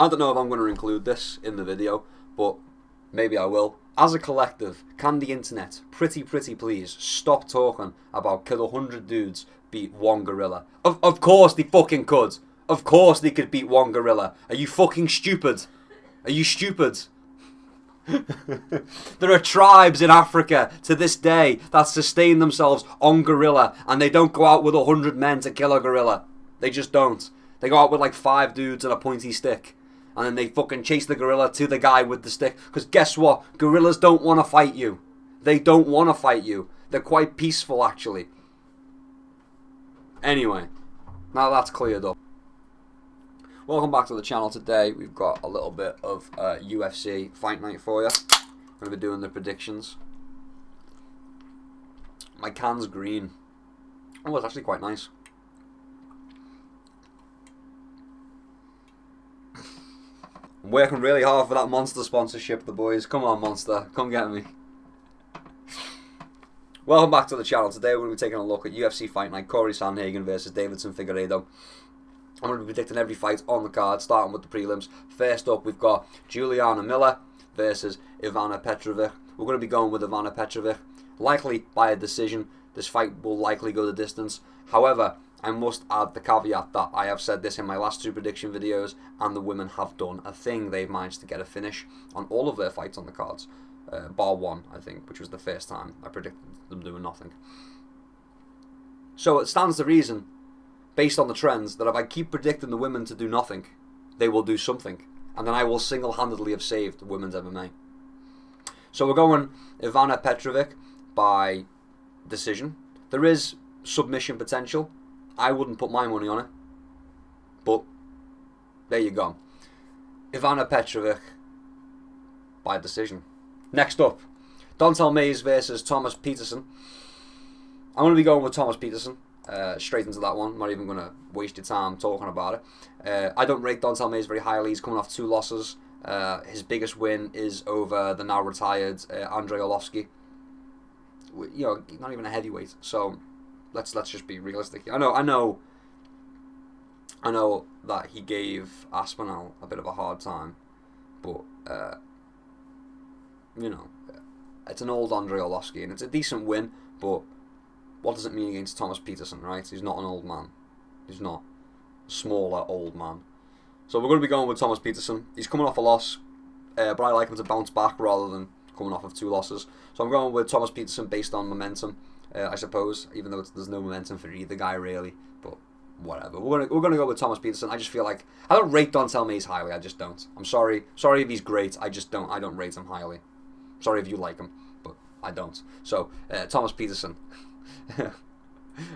I don't know if I'm going to include this in the video, but maybe I will. As a collective, can the internet pretty please stop talking about could 100 dudes beat one gorilla? Of course they fucking could. Of course they could beat one gorilla. Are you fucking stupid? Are you stupid? There are tribes in Africa to this day that sustain themselves on gorilla, and they don't go out with 100 men to kill a gorilla. They just don't. They go out with like 5 dudes and a pointy stick, and then they fucking chase the gorilla to the guy with the stick. Because guess what? Gorillas don't want to fight you. They don't want to fight you. They're quite peaceful, actually. Anyway, now that's cleared up. Welcome back to the channel. Today we've got a little bit of UFC Fight Night for you. I'm going to be doing the predictions. My can's green. Oh, it's actually quite nice. I'm working really hard for that Monster sponsorship, the boys. Come on, Monster. Come get me. Welcome back to the channel. Today we're going to be taking a look at UFC Fight Night. Sandhagen versus Figueiredo. I'm going to be predicting every fight on the card, starting with the prelims. First up, we've got Juliana Miller versus Ivana Petrovic. We're going to be going with Ivana Petrovic, likely by a decision. This fight will likely go the distance. However, I must add the caveat that I have said this in my last 2 prediction videos, and the women have done a thing. They've managed to get a finish on all of their fights on the cards, bar one, I think, which was the first time I predicted them doing nothing. So it stands to reason, based on the trends, that if I keep predicting the women to do nothing, they will do something, and then I will single-handedly have saved women's MMA. So we're going Ivana Petrovic by decision. There is submission potential. I wouldn't put my money on it, but there you go. Ivana Petrovic by decision. Next up, Dontel Mays versus Thomas Peterson. I'm going to be going with Thomas Peterson. Straight into that one. I'm not even going to waste your time talking about it. I don't rate Dontel Mays very highly. He's coming off 2 losses. His biggest win is over the now retired Andrei Arlovski. You know, not even a heavyweight. So let's just be realistic. I know that he gave Aspinall a bit of a hard time, but you know, it's an old Andrei Arlovski, and it's a decent win, but what does it mean against Thomas Peterson, right? He's not an old man. He's not a smaller old man. So we're going to be going with Thomas Peterson. He's coming off a loss, but I like him to bounce back rather than coming off of 2 losses. So I'm going with Thomas Peterson based on momentum, I suppose, even though there's no momentum for either guy really. But whatever. We're gonna go with Thomas Peterson. I just feel like I don't rate Dontel Mays highly. I just don't. I'm sorry. Sorry if he's great. I don't rate him highly. Sorry if you like him, but I don't. So Thomas Peterson.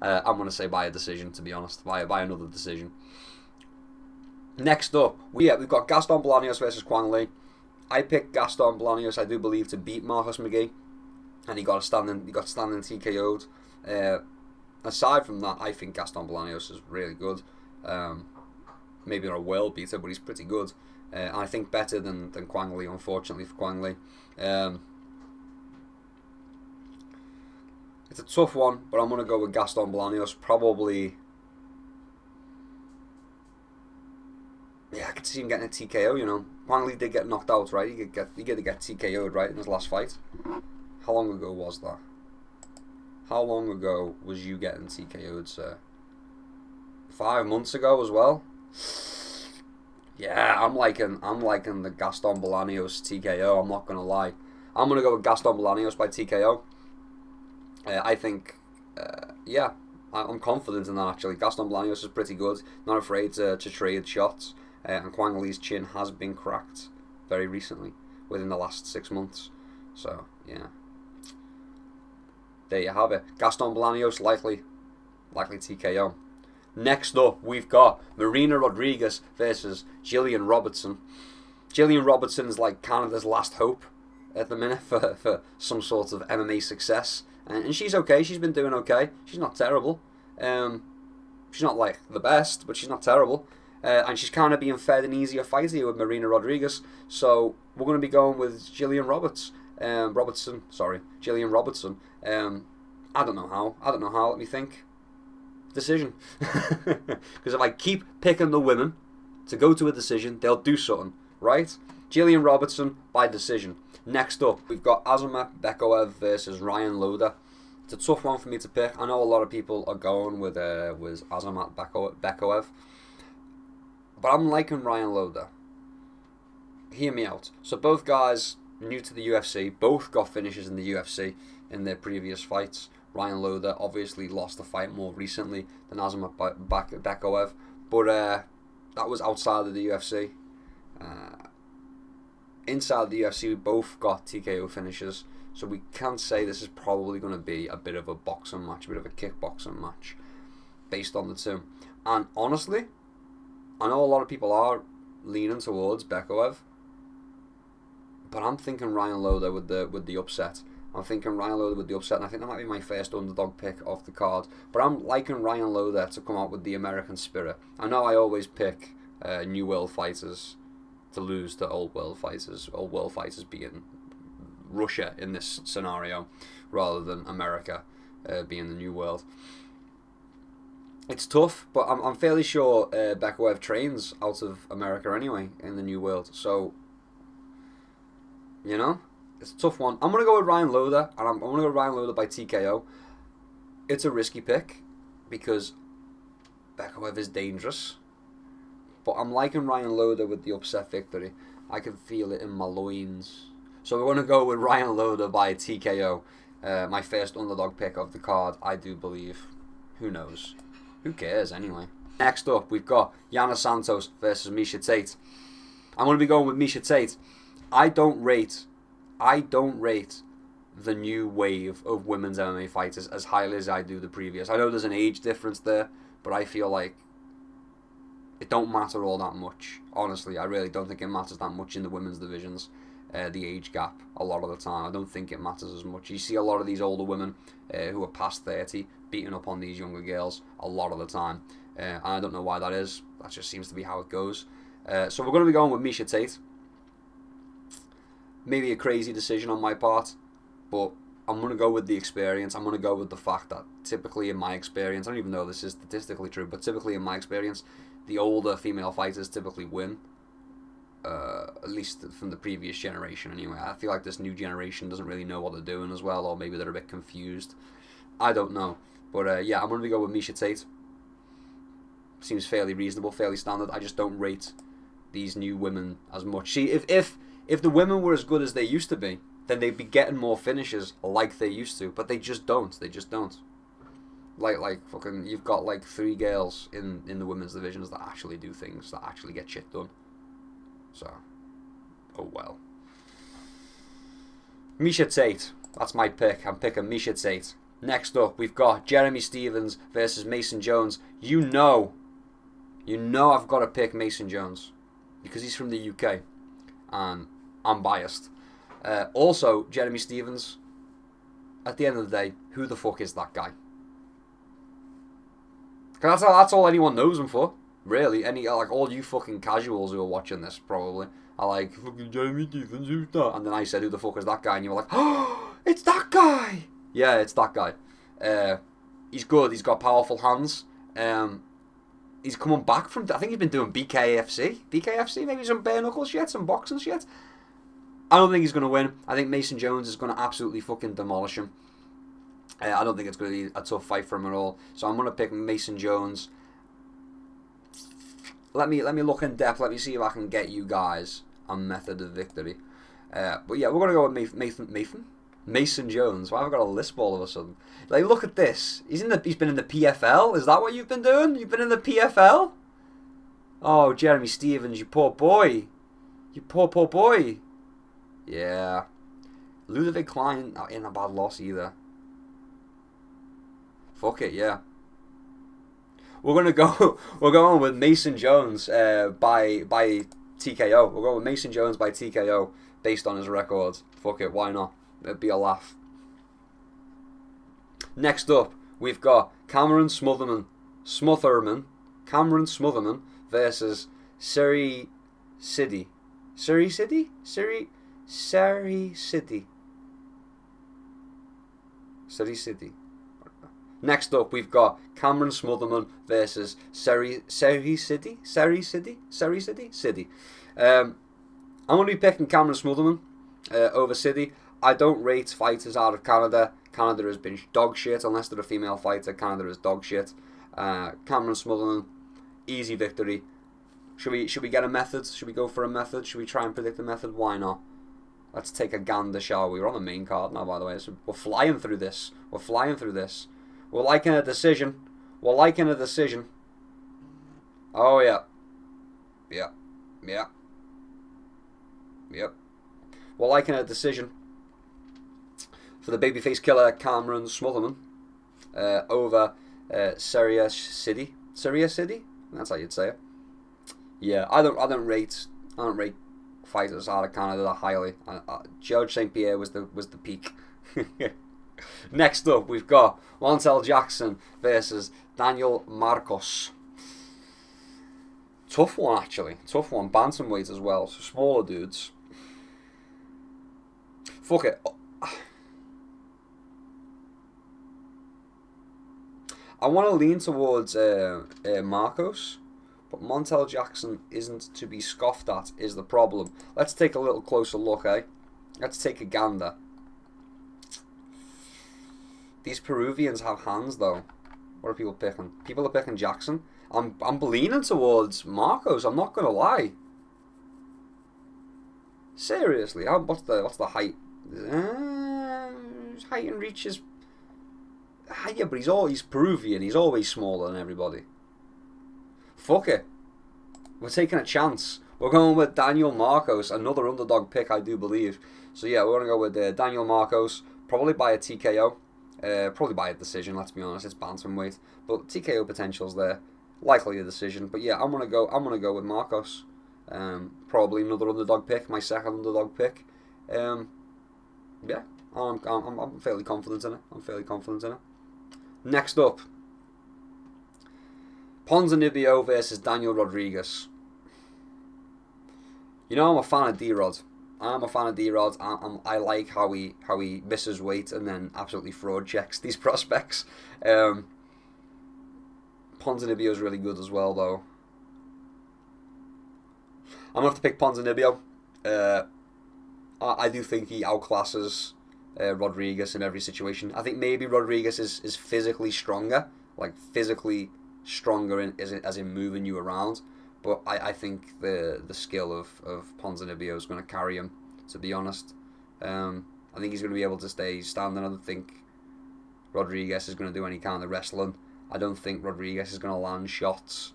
I'm going to say by a decision, to be honest. By another decision. Next up, we've got Gaston Bolaños versus Quang Le. I picked Gaston Bolaños, I do believe, to beat Marcus McGee, and he got standing TKO'd. Aside from that, I think Gaston Bolaños is really good. Maybe not a world beater, but he's pretty good. And I think better than Quang Le, unfortunately for Quang Le. It's a tough one, but I'm going to go with Gaston Bolaños. Probably, yeah, I could see him getting a TKO, you know. Quang Le did get knocked out, right? He get TKO'd, right, in his last fight. How long ago was that? How long ago was you getting TKO'd, sir? 5 months ago as well? Yeah, I'm liking the Gaston Bolaños TKO, I'm not going to lie. I'm going to go with Gaston Bolaños by TKO. I think, yeah, I'm confident in that actually. Gaston Bolaños is pretty good, not afraid to trade shots, and Quang Le's chin has been cracked very recently, within the last 6 months. So, yeah. There you have it. Gaston Bolaños, likely TKO. Next up, we've got Marina Rodriguez versus Gillian Robertson. Gillian Robertson is like Canada's last hope at the minute for some sort of MMA success. And she's okay. She's been doing okay. She's not terrible. She's not like the best, but she's not terrible. And she's kind of being fed an easier fight here with Marina Rodriguez. So we're going to be going with Gillian Robertson. Gillian Robertson. I don't know how. Let me think. Decision. Because if I keep picking the women to go to a decision, they'll do something, right? Gillian Robertson by decision. Next up, we've got Azamat Bekaev versus Ryan Loder. It's a tough one for me to pick. I know a lot of people are going with Azamat Bekaev, but I'm liking Ryan Loder. Hear me out. So both guys new to the UFC, both got finishes in the UFC in their previous fights. Ryan Loder obviously lost the fight more recently than Azamat Bekaev, but that was outside of the UFC. Inside the UFC, we both got TKO finishes, so we can say this is probably going to be a bit of a boxing match, a bit of a kickboxing match, based on the two. And honestly, I know a lot of people are leaning towards Bekaev, but I'm thinking Ryan Loder with the upset. I'm thinking Ryan Loder with the upset, and I think that might be my first underdog pick off the card. But I'm liking Ryan Loder to come out with the American spirit. I know I always pick new world fighters to lose to old world fighters being Russia in this scenario, rather than America being the new world. It's tough, but I'm fairly sure Bekaev trains out of America anyway in the new world. So, you know, it's a tough one. I'm going to go with Ryan Loder, and I'm going to go with Ryan Loder by TKO. It's a risky pick because Bekaev is dangerous. But I'm liking Ryan Loder with the upset victory. I can feel it in my loins. So we're going to go with Ryan Loder by TKO. My first underdog pick of the card, I do believe. Who knows? Who cares anyway? Next up, we've got Yana Santos versus Miesha Tate. I'm going to be going with Miesha Tate. I don't rate the new wave of women's MMA fighters as highly as I do the previous. I know there's an age difference there, but I feel like it don't matter all that much. Honestly, I really don't think it matters that much in the women's divisions. The age gap, a lot of the time, I don't think it matters as much. You see a lot of these older women who are past 30 beating up on these younger girls a lot of the time. And I don't know why that is. That just seems to be how it goes. So we're going to be going with Miesha Tate. Maybe a crazy decision on my part, but I'm going to go with the experience. I'm going to go with the fact that typically in my experience, I don't even know if this is statistically true, but typically in my experience, the older female fighters typically win. At least from the previous generation anyway. I feel like this new generation doesn't really know what they're doing as well, or maybe they're a bit confused. I don't know. But yeah, I'm going to go with Miesha Tate. Seems fairly reasonable, fairly standard. I just don't rate these new women as much. See, if the women were as good as they used to be, then they'd be getting more finishes like they used to. But they just don't. They just don't. Like fucking, you've got like 3 girls in the women's divisions that actually do things, that actually get shit done. So, oh well. Miesha Tate. That's my pick. I'm picking Miesha Tate. Next up, we've got Jeremy Stephens versus Mason Jones. You know I've got to pick Mason Jones because he's from the UK, and I'm biased. Also, Jeremy Stephens, at the end of the day, who the fuck is that guy? Because that's all anyone knows him for, really. All you fucking casuals who are watching this probably are like, fucking Jeremy Stephens, who's that? And then I said, who the fuck is that guy? And you were like, oh, it's that guy! Yeah, it's that guy. He's good. He's got powerful hands. He's coming back from, I think he's been doing BKFC, maybe some bare knuckle shit, some boxing shit. I don't think he's going to win. I think Mason Jones is going to absolutely fucking demolish him. I don't think it's going to be a tough fight for him at all. So I'm going to pick Mason Jones. Let me look in depth. Let me see if I can get you guys a method of victory. But yeah, we're going to go with Mason Jones. Why have I got a lisp all of a sudden? Like, look at this. He's been in the PFL. Is that what you've been doing? You've been in the PFL? Oh, Jeremy Stephens, you poor boy. You poor boy. Yeah. Ludovic Klein, not in a bad loss either. Fuck it, yeah. We're going with Mason Jones by TKO. We're going with Mason Jones by TKO based on his records. Fuck it, why not? It'd be a laugh. Next up, we've got Cameron Smotherman versus Sari City. Next up, we've got Cameron Smotherman versus Seri City. I'm going to be picking Cameron Smotherman over City. I don't rate fighters out of Canada. Canada has been dog shit. Unless they're a female fighter, Canada is dog shit. Cameron Smotherman, easy victory. Should we get a method? Should we go for a method? Should we try and predict a method? Why not? Let's take a gander, shall we? We're on the main card now, by the way. So we're flying through this. We're liking a decision. Oh, yeah. Yep. We're liking a decision for the babyface killer Cameron Smotherman over Seria City. That's how you'd say it. Yeah, I don't rate fighters out of Canada that highly. George St. Pierre was the peak. Next up, we've got Montel Jackson versus Daniel Marcos. Tough one, actually. Bantamweight as well. So smaller dudes. Fuck it. I want to lean towards Marcos, but Montel Jackson isn't to be scoffed at, is the problem. Let's take a little closer look, eh? Let's take a gander. These Peruvians have hands, though. What are people picking? People are picking Jackson. I'm leaning towards Marcos. I'm not gonna lie. Seriously, what's the height? His height and reach is. Yeah, but he's Peruvian. He's always smaller than everybody. Fuck it. We're taking a chance. We're going with Daniel Marcos, another underdog pick, I do believe. So yeah, we're gonna go with Daniel Marcos, probably by a TKO. Probably by a decision, let's be honest. It's bantamweight, but TKO potential's there. Likely a decision, but yeah, I'm gonna go with Marcos. Probably another underdog pick, my second underdog pick. Yeah, I'm fairly confident in it. Next up, Ponzinibbio versus Daniel Rodriguez. You know, I'm a fan of D-Rod. I like how he misses weight and then absolutely fraud checks these prospects. Ponzinibbio is really good as well, though. I'm going to have to pick Ponzinibbio. I do think he outclasses Rodriguez in every situation. I think maybe Rodriguez is physically stronger, as in moving you around. But I think the skill of Ponzinibbio is going to carry him, to be honest. I think he's going to be able to stay standing. I don't think Rodriguez is going to do any kind of wrestling. I don't think Rodriguez is going to land shots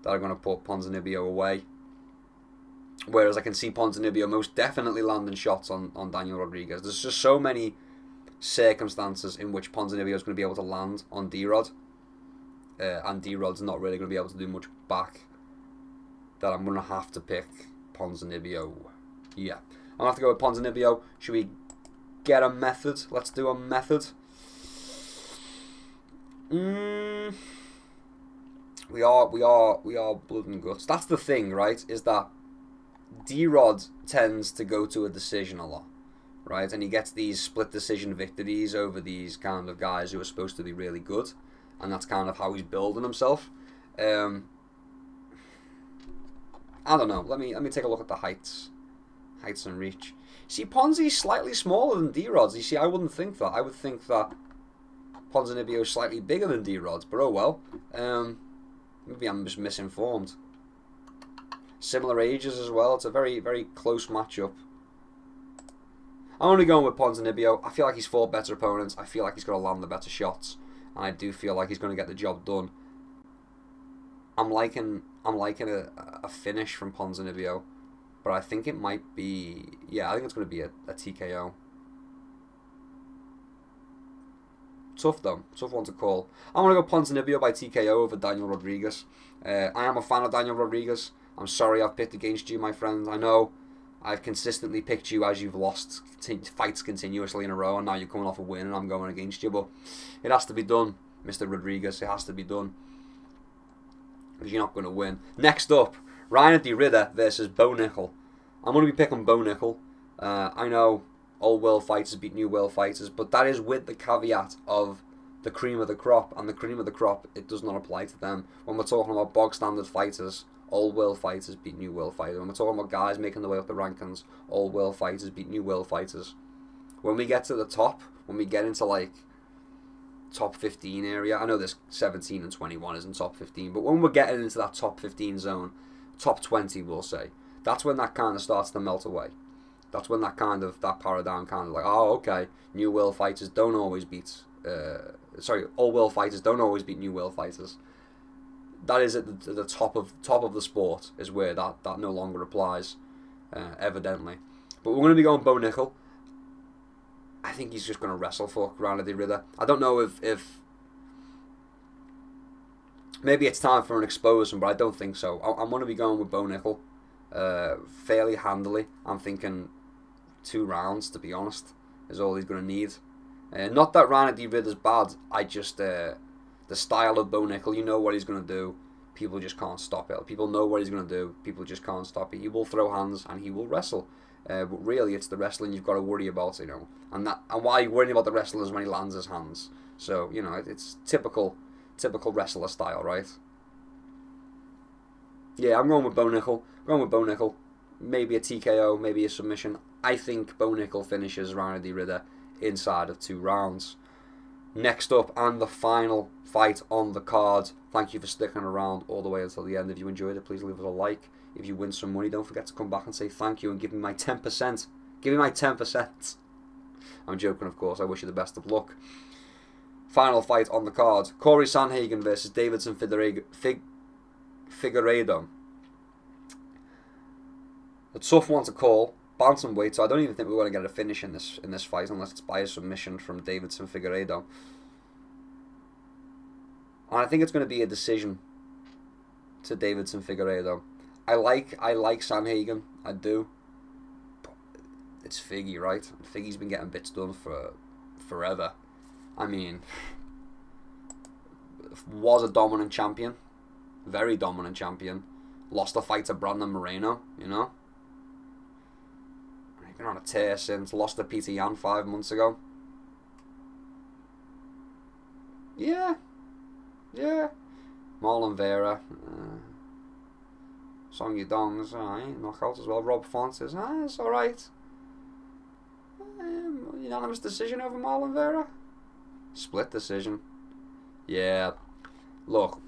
that are going to put Ponzinibbio away. Whereas I can see Ponzinibbio most definitely landing shots on Daniel Rodriguez. There's just so many circumstances in which Ponzinibbio is going to be able to land on D-Rod. And D-Rod's not really going to be able to do much back. That I'm going to have to pick Ponzinibbio. Yeah. I'm going to have to go with Ponzinibbio. Should we get a method? Let's do a method. We are blood and guts. That's the thing, right? Is that D-Rod tends to go to a decision a lot, right? And he gets these split decision victories over these kind of guys who are supposed to be really good, and that's kind of how he's building himself. I don't know. Let me take a look at the heights and reach. See, Ponzi's slightly smaller than D-Rod's. You see, I wouldn't think that. I would think that Ponzinibbio is slightly bigger than D-Rod's, but oh well. Maybe I'm just misinformed. Similar ages as well. It's a very, very close matchup. I'm only going with Ponzinibbio. I feel like he's fought better opponents. I feel like he's going to land the better shots. And I do feel like he's going to get the job done. I'm liking a finish from Ponzinibbio, but I think it might be... Yeah, I think it's going to be a TKO. Tough though. Tough one to call. I'm going to go Ponzinibbio by TKO over Daniel Rodriguez. I am a fan of Daniel Rodriguez. I'm sorry I've picked against you, my friend. I know I've consistently picked you as you've lost fights continuously in a row, and now you're coming off a win and I'm going against you, but it has to be done, Mr. Rodriguez. It has to be done. Because you're not going to win. Next up, Ryan de Ridder versus Bo Nickel. I'm going to be picking Bo Nickel. I know old world fighters beat new world fighters, but that is with the caveat of the cream of the crop, and the cream of the crop, it does not apply to them. When we're talking about bog standard fighters, old world fighters beat new world fighters. When we're talking about guys making their way up the rankings, old world fighters beat new world fighters. When we get to the top, when we get into like top 15 area, I know this 17 and 21 isn't top 15, but when we're getting into that top 15 zone, top 20 we'll say, that's when that kind of starts to melt away. That's when that paradigm kind of like, oh, okay, new world fighters don't always beat, old world fighters don't always beat new world fighters. That is at the top of the sport is where that no longer applies, evidently. But we're going to be going Bo Nickel. I think he's just going to wrestle for Randy Ritter. I don't know if maybe it's time for an exposure, but I don't think so. I'm going to be going with Bo Nickel fairly handily. I'm thinking 2 rounds, to be honest, is all he's going to need. Not that Randy Ritter's bad. I just the style of Bo Nickel, you know what he's going to do. People just can't stop it. People know what he's going to do. People just can't stop it. He will throw hands and he will wrestle. But really, it's the wrestling you've got to worry about, you know. And why you're worrying about the wrestling is when he lands his hands. So, you know, it's typical wrestler style, right? Yeah, I'm going with Bo Nickel. Maybe a TKO, maybe a submission. I think Bo Nickel finishes Randy Ritter inside of 2 rounds. Next up, and the final fight on the card. Thank you for sticking around all the way until the end. If you enjoyed it, please leave us a like. If you win some money, don't forget to come back and say thank you and give me my 10%. Give me my 10%. I'm joking, of course. I wish you the best of luck. Final fight on the card. Corey Sandhagen versus Davidson Figueiredo. A tough one to call. Bantamweight, so I don't even think we're going to get a finish in this fight unless it's by a submission from Davidson Figueiredo. And I think it's going to be a decision to Davidson Figueiredo. I like Sandhagen, I do. But it's Figgy, right? Figgy's been getting bits done for forever. I mean, was a dominant champion, very dominant champion. Lost a fight to Brandon Moreno, you know. He's been on a tear since. Lost to Peter Yan 5 months ago. Yeah. Marlon Vera. Song Yudong's alright. Knockout as well. Rob Font is it's alright. Unanimous decision over Marlon Vera. Split decision. Yeah. Look,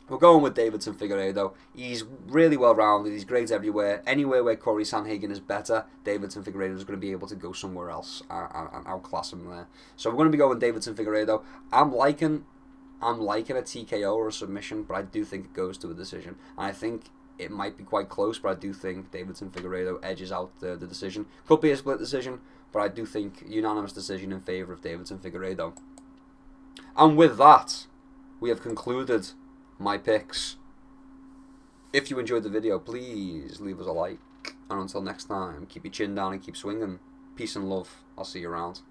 we're going with Davidson Figueiredo. He's really well rounded. He's great everywhere. Anywhere where Corey Sandhagen is better, Davidson Figueiredo is going to be able to go somewhere else and outclass him there. So we're going to be going Davidson Figueiredo. I'm liking a TKO or a submission, but I do think it goes to a decision. And I think it might be quite close, but I do think Davidson Figueiredo edges out the decision. Could be a split decision, but I do think unanimous decision in favour of Davidson Figueiredo. And with that, we have concluded my picks. If you enjoyed the video, please leave us a like. And until next time, keep your chin down and keep swinging. Peace and love. I'll see you around.